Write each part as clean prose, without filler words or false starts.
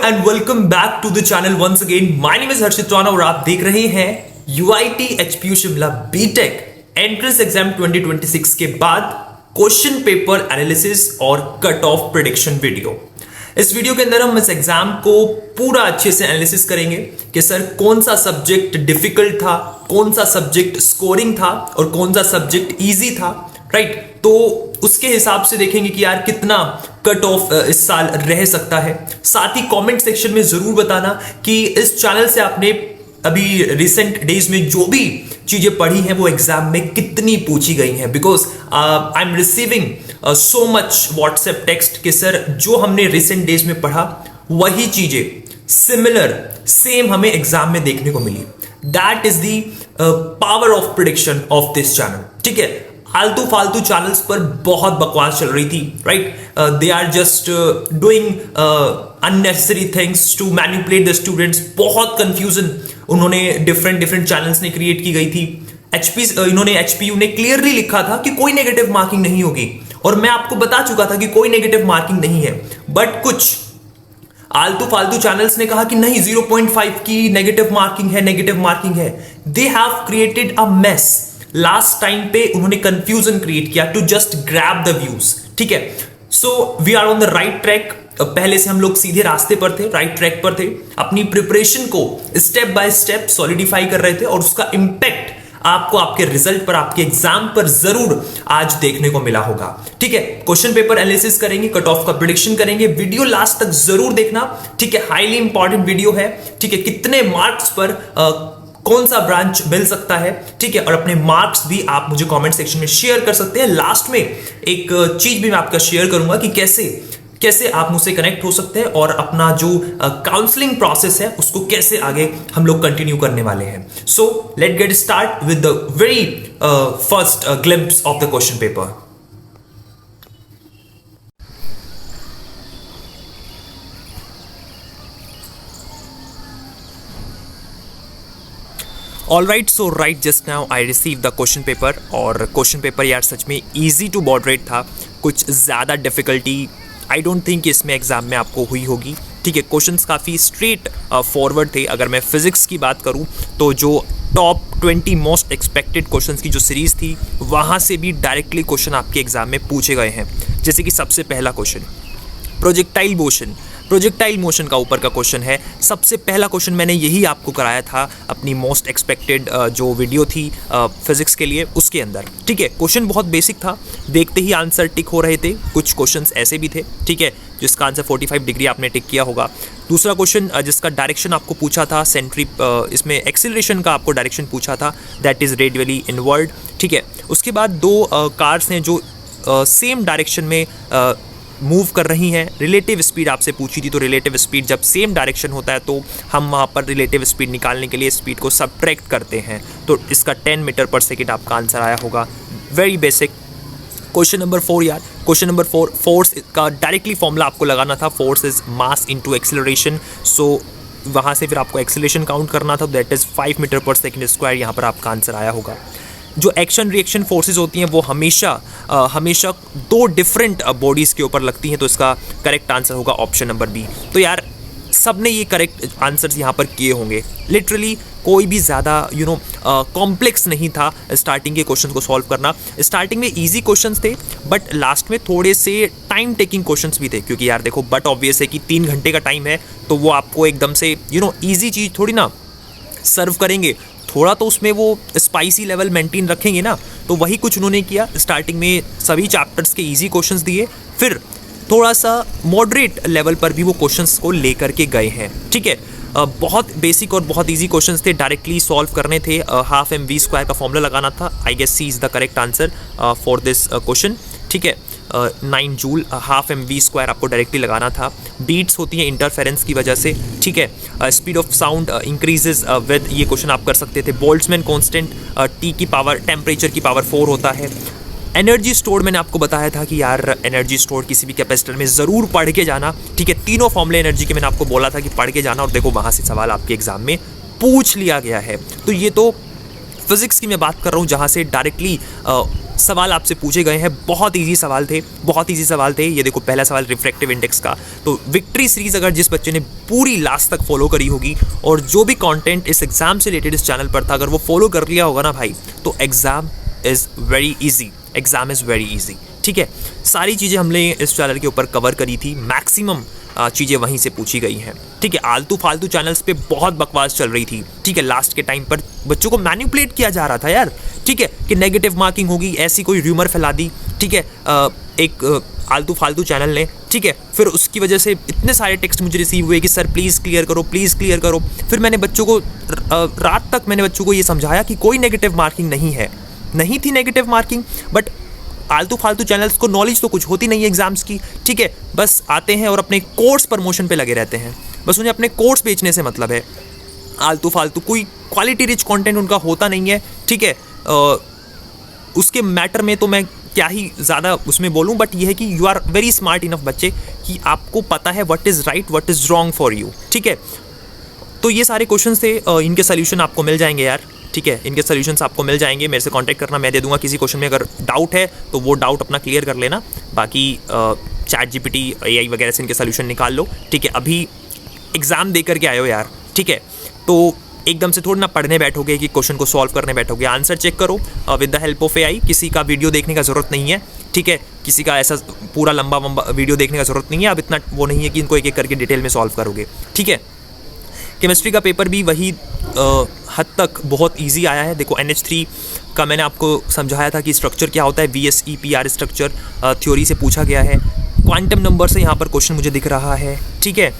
And welcome back to the channel once again. My name is Harshit Rana और आप देख रहे हैं UIT HPU Shimla BTech entrance exam 2026 के बाद क्वेश्चन पेपर एनालिसिस और कट ऑफ प्रेडिक्शन वीडियो। इस वीडियो के अंदर हम इस एग्जाम को पूरा अच्छे से एनालिसिस करेंगे कि सर कौन सा सब्जेक्ट डिफिकल्ट था, कौन सा सब्जेक्ट स्कोरिंग था और कौन सा सब्जेक्ट इजी था, राइट। तो उसके हिसाब से देखेंगे कि यार कितना कट ऑफ इस साल रह सकता है। साथ ही कमेंट सेक्शन में जरूर बताना कि इस चैनल से आपने अभी रिसेंट डेज में जो भी चीजें पढ़ी हैं वो एग्जाम में कितनी पूछी गई हैं, because I am receiving so much WhatsApp text कि सर जो हमने रिसेंट डेज में पढ़ा वही चीजें सिमिलर सेम हमें एग्जाम में देखने को मिली। That is the power of prediction of this channel. ठीक है, आलतू फालतू चैनल्स पर बहुत बकवास चल रही थी, right. They are just doing unnecessary things to manipulate the students. बहुत कंफ्यूजन उन्होंने डिफरेंट चैनल्स ने क्रिएट की गई थी। एचपीयू ने क्लियरली लिखा था कि कोई नेगेटिव मार्किंग नहीं होगी और मैं आपको बता चुका था कि कोई नेगेटिव मार्किंग नहीं है। बट कुछ आलतू फालतू चैनल्स ने कहा कि नहीं 0.5 की नेगेटिव मार्किंग है। They have created a mess. Last time पे उन्होंने कंफ्यूजन क्रिएट किया to just grab the views. ठीक है, so we are on the right track. पहले से हम लोग सीधे रास्ते पर थे, राइट ट्रैक पर थे। अपनी प्रिपरेशन को स्टेप बाय स्टेप सॉलिडिफाई कर रहे थे और उसका इंपैक्ट आपको आपके रिजल्ट पर, आपके एग्जाम पर जरूर आज देखने को मिला होगा। ठीक है, क्वेश्चन पेपर एनालिसिस करेंगे, कट ऑफ का प्रेडिक्शन करेंगे। वीडियो लास्ट तक जरूर देखना। ठीक है, हाईली इंपॉर्टेंट वीडियो है। ठीक है, कितने मार्क्स पर कौन सा ब्रांच मिल सकता है, ठीक है, और अपने मार्क्स भी आप मुझे कमेंट सेक्शन में शेयर कर सकते हैं। लास्ट में एक चीज भी मैं आपका शेयर करूंगा कि कैसे आप मुझसे कनेक्ट हो सकते हैं और अपना जो काउंसलिंग प्रोसेस है उसको कैसे आगे हम लोग कंटिन्यू करने वाले हैं। So let get start with the very first glimpse of the question paper. All right, so right just now I receive the question paper. और क्वेश्चन पेपर यार सच में ईजी टू मॉडरेट था, कुछ ज़्यादा डिफिकल्टी आई डोंट थिंक इसमें exam में आपको हुई होगी। ठीक है, क्वेश्चंस काफ़ी स्ट्रेट फॉरवर्ड थे। अगर मैं फिजिक्स की बात करूं तो जो टॉप 20 मोस्ट एक्सपेक्टेड क्वेश्चंस की जो सीरीज़ थी वहाँ से भी डायरेक्टली क्वेश्चन आपके एग्जाम में पूछे गए हैं। जैसे कि सबसे पहला क्वेश्चन प्रोजेक्टाइल मोशन का ऊपर का क्वेश्चन है। सबसे पहला क्वेश्चन मैंने यही आपको कराया था अपनी मोस्ट एक्सपेक्टेड जो वीडियो थी फिजिक्स के लिए, उसके अंदर। ठीक है, क्वेश्चन बहुत बेसिक था, देखते ही आंसर टिक हो रहे थे। कुछ क्वेश्चंस ऐसे भी थे, ठीक है, जिसका आंसर 45 डिग्री आपने टिक किया होगा। दूसरा क्वेश्चन जिसका डायरेक्शन आपको पूछा था इसमें एक्सीलरेशन का आपको डायरेक्शन पूछा था, दैट इज़ रेडियली इनवर्ड। ठीक है, उसके बाद दो कार्स हैं जो सेम डायरेक्शन में मूव कर रही हैं। रिलेटिव स्पीड आपसे पूछी थी, तो रिलेटिव स्पीड जब सेम डायरेक्शन होता है तो हम वहाँ पर रिलेटिव स्पीड निकालने के लिए स्पीड को सब्ट्रैक्ट करते हैं। तो इसका 10 मीटर पर सेकेंड आपका आंसर आया होगा। Very basic. क्वेश्चन नंबर 4 यार, क्वेश्चन नंबर 4 फोर्स का डायरेक्टली फॉर्मूला आपको लगाना था। Force is mass into acceleration. So वहाँ से फिर आपको एक्सेलरेशन काउंट करना था, that is 5 metre per second square. यहाँ पर आपका आंसर आया होगा। जो एक्शन रिएक्शन फोर्सेस होती हैं वो हमेशा दो डिफरेंट बॉडीज़ के ऊपर लगती हैं, तो इसका करेक्ट आंसर होगा ऑप्शन नंबर बी। तो यार सब ने ये करेक्ट आंसर्स यहाँ पर किए होंगे। लिटरली कोई भी ज़्यादा कॉम्प्लेक्स नहीं था स्टार्टिंग के क्वेश्चन को सॉल्व करना। स्टार्टिंग में इजी क्वेश्चंस थे बट लास्ट में थोड़े से टाइम टेकिंग क्वेश्चंस भी थे, क्योंकि यार देखो बट ऑब्वियस है कि 3 घंटे का टाइम है, तो वो आपको एकदम से ईजी चीज़ थोड़ी ना सर्व करेंगे। थोड़ा तो उसमें वो स्पाइसी लेवल मेंटेन रखेंगे ना, तो वही कुछ उन्होंने किया। स्टार्टिंग में सभी चैप्टर्स के इजी क्वेश्चंस दिए, फिर थोड़ा सा मॉडरेट लेवल पर भी वो क्वेश्चंस को लेकर के गए हैं। ठीक है, बहुत बेसिक और बहुत इजी क्वेश्चंस थे, डायरेक्टली सॉल्व करने थे। हाफ mv² का फॉर्मूला लगाना था। I guess C is the correct answer for this question. ठीक है, 9 जूल हाफ mv² आपको डायरेक्टली लगाना था। बीट्स होती हैं इंटरफेरेंस की वजह से। ठीक है, speed of sound increases with, ये क्वेश्चन आप कर सकते थे। बोल्ट्जमैन कांस्टेंट टी की पावर टेम्परेचर की पावर 4 होता है। एनर्जी स्टोर मैंने आपको बताया था कि यार एनर्जी स्टोर किसी भी कैपेसिटर में ज़रूर पढ़ के जाना। ठीक है, तीनों फॉर्मूले एनर्जी के मैंने आपको बोला था कि पढ़ के जाना, और देखो वहाँ से सवाल आपके एग्जाम में पूछ लिया गया है। तो ये तो फिजिक्स की मैं बात कर रहा हूँ, जहाँ से डायरेक्टली सवाल आपसे पूछे गए हैं। बहुत इजी सवाल थे, बहुत इजी सवाल थे। ये देखो पहला सवाल रिफ्रैक्टिव इंडेक्स का। तो विक्ट्री सीरीज अगर जिस बच्चे ने पूरी लास्ट तक फॉलो करी होगी और जो भी कंटेंट इस एग्जाम से रिलेटेड इस चैनल पर था, अगर वो फॉलो कर लिया होगा ना भाई, तो exam is very easy, exam is very easy. ठीक है, सारी चीज़ें हमने इस चैनल के ऊपर कवर करी थी, मैक्सिमम चीज़ें वहीं से पूछी गई हैं। ठीक है, आलतू फालतू चैनल्स पे बहुत बकवास चल रही थी। ठीक है, लास्ट के टाइम पर बच्चों को मैनिपुलेट किया जा रहा था यार। ठीक है, कि नेगेटिव मार्किंग होगी, ऐसी कोई र्यूमर फैला दी। ठीक है, एक आलतू फालतू चैनल ने। ठीक है, फिर उसकी वजह से इतने सारे टेक्स्ट मुझे रिसीव हुए कि सर प्लीज़ क्लियर करो, प्लीज़ क्लियर करो। फिर मैंने बच्चों को रात तक मैंने बच्चों को ये समझाया कि कोई नेगेटिव मार्किंग नहीं है, नहीं थी नेगेटिव मार्किंग। बट आलतू फालतू चैनल्स को नॉलेज तो कुछ होती नहीं है एग्जाम्स की। ठीक है, बस आते हैं और अपने कोर्स प्रमोशन पे लगे रहते हैं, बस उन्हें अपने कोर्स बेचने से मतलब है। आलतू फालतू कोई क्वालिटी रिच कंटेंट उनका होता नहीं है। ठीक है, उसके मैटर में तो मैं क्या ही ज़्यादा उसमें बोलूँ, बट ये है कि you are very smart enough बच्चे कि आपको पता है what is right, what is wrong for you. ठीक है, तो ये सारे क्वेश्चन थे, इनके सोल्यूशन आपको मिल जाएंगे यार। ठीक है, इनके सोल्यूशंस आपको मिल जाएंगे, मेरे से कांटेक्ट करना, मैं दे दूंगा। किसी क्वेश्चन में अगर डाउट है तो वो डाउट अपना क्लियर कर लेना, बाकी चैट जीपीटी AI वगैरह से इनके सोल्यूशन निकाल लो। ठीक है, अभी एग्ज़ाम दे करके आए हो यार। ठीक है, तो एकदम से थोड़ी ना पढ़ने बैठोगे कि क्वेश्चन को सॉल्व करने बैठोगे, आंसर चेक करो with the help of AI। किसी का वीडियो देखने का ज़रूरत नहीं है। ठीक है, किसी का ऐसा पूरा लंबा वीडियो देखने का ज़रूरत नहीं है। अब इतना वो नहीं है कि इनको एक एक करके डिटेल में सॉल्व करोगे। ठीक है, केमिस्ट्री का पेपर भी वही हद तक बहुत इजी आया है। देखो NH3 का मैंने आपको समझाया था कि स्ट्रक्चर क्या होता है, VSEPR स्ट्रक्चर थ्योरी से पूछा गया है। क्वांटम नंबर से यहाँ पर क्वेश्चन मुझे दिख रहा है। ठीक है,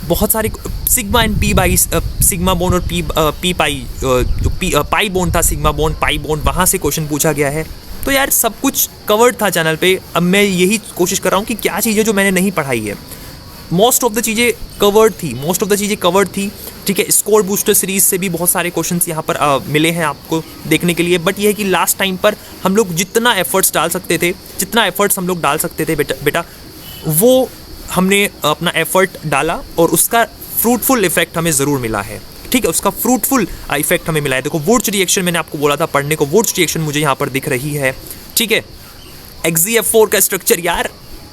बहुत सारे sigma and P by, sigma bond और पी पाई, जो पाई बोन था, सिग्मा बोन पाई बोन, वहाँ से क्वेश्चन पूछा गया है। तो यार सब कुछ कवर्ड था चैनल पे। अब मैं यही कोशिश कर रहा हूँ कि क्या चीज़ें जो मैंने नहीं पढ़ाई है, मोस्ट ऑफ द चीज़ें कवर्ड थी, मोस्ट ऑफ द चीज़ें कवर्ड थी। ठीक है, स्कोर बूस्टर सीरीज से भी बहुत सारे क्वेश्चंस यहाँ पर मिले हैं आपको देखने के लिए। बट ये है कि लास्ट टाइम पर हम लोग जितना एफर्ट्स डाल सकते थे, जितना एफर्ट्स हम लोग डाल सकते थे बेटा वो हमने अपना एफर्ट डाला और उसका फ्रूटफुल इफेक्ट हमें ज़रूर मिला है। ठीक है, उसका फ्रूटफुल इफेक्ट हमें मिला है। देखो वुर्ट्ज रिएक्शन मैंने आपको बोला था पढ़ने को, वुर्ट्ज रिएक्शन मुझे यहाँ पर दिख रही है। ठीक है, XeF4 का स्ट्रक्चर यार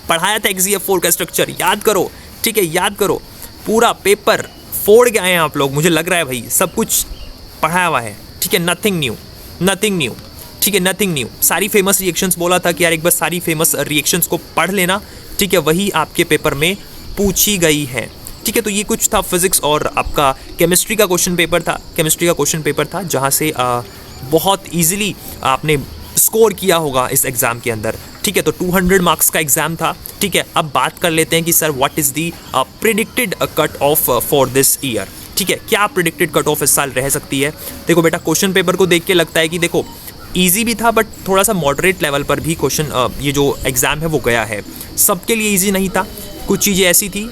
पढ़ाया था, XeF4 का स्ट्रक्चर याद करो। ठीक है, याद करो, पूरा पेपर फोड़ के आए हैं आप लोग, मुझे लग रहा है भाई सब कुछ पढ़ाया हुआ है। ठीक है, नथिंग न्यू, नथिंग न्यू। ठीक है, नथिंग न्यू। सारी फेमस रिएक्शंस बोला था कि यार एक बार सारी फेमस रिएक्शंस को पढ़ लेना। ठीक है, वही आपके पेपर में पूछी गई है। ठीक है, तो ये कुछ था फिजिक्स और आपका केमिस्ट्री का क्वेश्चन पेपर था। केमिस्ट्री का क्वेश्चन पेपर था जहाँ से बहुत ईजिली आपने स्कोर किया होगा इस एग्ज़ाम के अंदर। ठीक है, तो 200 मार्क्स का एग्ज़ाम था। ठीक है, अब बात कर लेते हैं कि sir what is the predicted cut off for this year. ठीक है, क्या प्रिडिक्टेड कट ऑफ इस साल रह सकती है। देखो बेटा, क्वेश्चन पेपर को देख के लगता है कि देखो ईजी भी था, बट थोड़ा सा मॉडरेट लेवल पर भी क्वेश्चन ये जो एग्ज़ाम है वो गया है। सबके लिए ईजी नहीं था, कुछ चीज़ें ऐसी थी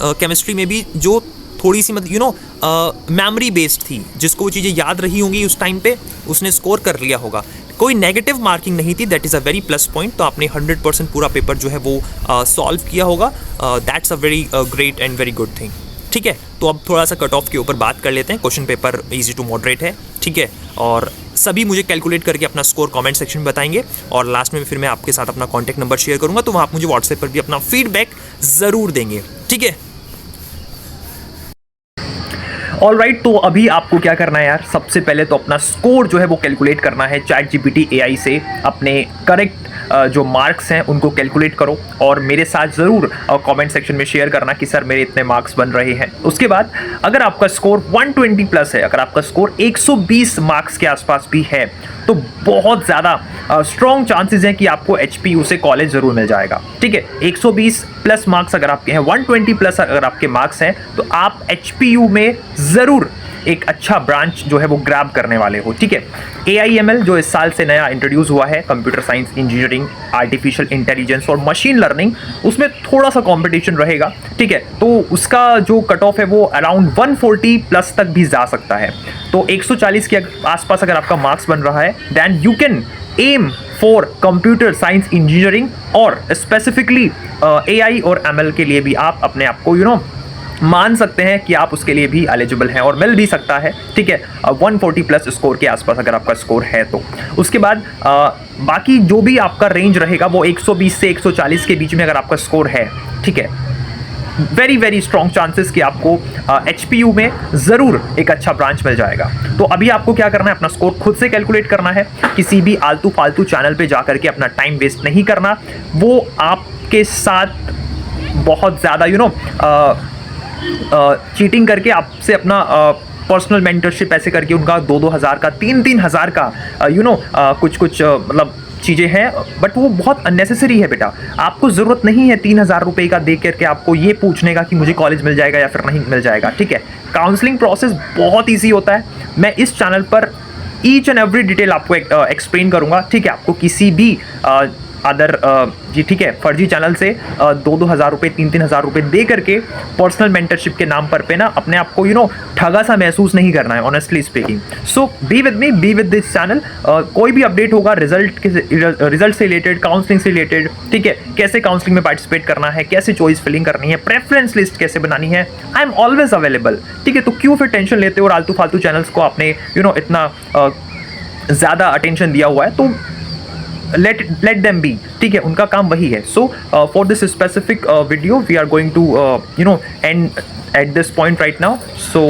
केमिस्ट्री में भी जो थोड़ी सी मतलब मेमोरी बेस्ड थी, जिसको वो चीज़ें याद रही होंगी उस टाइम पे उसने स्कोर कर लिया होगा। कोई नेगेटिव मार्किंग नहीं थी, that is a very plus point. तो आपने 100% पूरा पेपर जो है वो सॉल्व किया होगा, that's a very great and very good thing. ठीक है, तो अब थोड़ा सा कट ऑफ के ऊपर बात कर लेते हैं। Question paper easy to moderate है। ठीक है, और सभी मुझे कैलकुलेट करके अपना स्कोर कमेंट सेक्शन में बताएंगे, और लास्ट में फिर मैं आपके साथ अपना कॉन्टैक्ट नंबर शेयर करूँगा, तो वहाँ आप मुझे व्हाट्सएप पर भी अपना फीडबैक ज़रूर देंगे। ठीक है, ऑलराइट, तो अभी आपको क्या करना है यार, सबसे पहले तो अपना स्कोर जो है वो कैलकुलेट करना है चैट जीपीटी AI से। अपने करेक्ट जो मार्क्स हैं उनको कैलकुलेट करो और मेरे साथ ज़रूर कमेंट सेक्शन में शेयर करना कि सर मेरे इतने मार्क्स बन रहे हैं। उसके बाद अगर आपका स्कोर 120 प्लस है, अगर आपका स्कोर 120 मार्क्स के आसपास भी है, तो बहुत ज़्यादा स्ट्रॉन्ग चांसेस हैं कि आपको HPU से कॉलेज ज़रूर मिल जाएगा। ठीक है, 120 प्लस मार्क्स अगर आपके हैं, 120 प्लस अगर आपके मार्क्स हैं, तो आप HPU में ज़रूर एक अच्छा ब्रांच जो है वो ग्रैब करने वाले हो। ठीक है, AIML जो इस साल से नया इंट्रोड्यूस हुआ है, computer science, engineering, artificial intelligence और मशीन लर्निंग, उसमें थोड़ा सा कंपटीशन रहेगा। ठीक है, तो उसका जो कट ऑफ है वो अराउंड 140 प्लस तक भी जा सकता है। तो 140 के आसपास अगर आपका मार्क्स बन रहा है, then you can aim for computer science engineering, और स्पेसिफिकली AI और ML के लिए भी आप अपने आप को मान सकते हैं कि आप उसके लिए भी एलिजिबल हैं और मिल भी सकता है, ठीक है, 140 प्लस स्कोर के आसपास अगर आपका स्कोर है तो। उसके बाद बाकी जो भी आपका रेंज रहेगा वो 120 से 140 के बीच में अगर आपका स्कोर है, ठीक है, वेरी वेरी स्ट्रॉन्ग चांसेस कि आपको एचपीयू में ज़रूर एक अच्छा ब्रांच मिल जाएगा। तो अभी आपको क्या करना है, अपना स्कोर खुद से कैलकुलेट करना है, किसी भी आलतू फालतू चैनल पे जा करके अपना टाइम वेस्ट नहीं करना। वो आपके साथ बहुत ज़्यादा चीटिंग करके आपसे अपना पर्सनल मेंटरशिप ऐसे करके उनका 2-2 हज़ार का 3-3 हज़ार का कुछ मतलब चीज़ें हैं, बट वो बहुत अननेसेसरी है बेटा। आपको ज़रूरत नहीं है 3,000 रुपये का दे करके आपको ये पूछने का कि मुझे कॉलेज मिल जाएगा या फिर नहीं मिल जाएगा, ठीक है। काउंसलिंग प्रोसेस बहुत ईजी होता है, मैं इस चैनल पर ईच एंड एवरी डिटेल आपको एक्सप्लेन करूँगा, ठीक है। आपको किसी भी अदर जी ठीक है फर्जी चैनल से 2-2 हज़ार रुपये 3-3 हज़ार रुपये दे करके पर्सनल मेंटरशिप के नाम पर पे ना अपने आप को ठगा सा महसूस नहीं करना है, honestly speaking. So be with me, be with this channel. कोई भी अपडेट होगा रिजल्ट से रिलेटेड, काउंसलिंग से रिलेटेड, ठीक है, कैसे काउंसलिंग में पार्टिसिपेट करना है, कैसे चॉइस फिलिंग करनी है, प्रेफरेंस लिस्ट कैसे बनानी है, आई एम ऑलवेज अवेलेबल, ठीक है। तो क्यों फिर टेंशन लेते हो और आलतू फालतू चैनल्स को आपने इतना ज़्यादा अटेंशन दिया हुआ है, तो let them be, ठीक है, उनका काम वही है। So for this specific video we are going to end at this point right now, so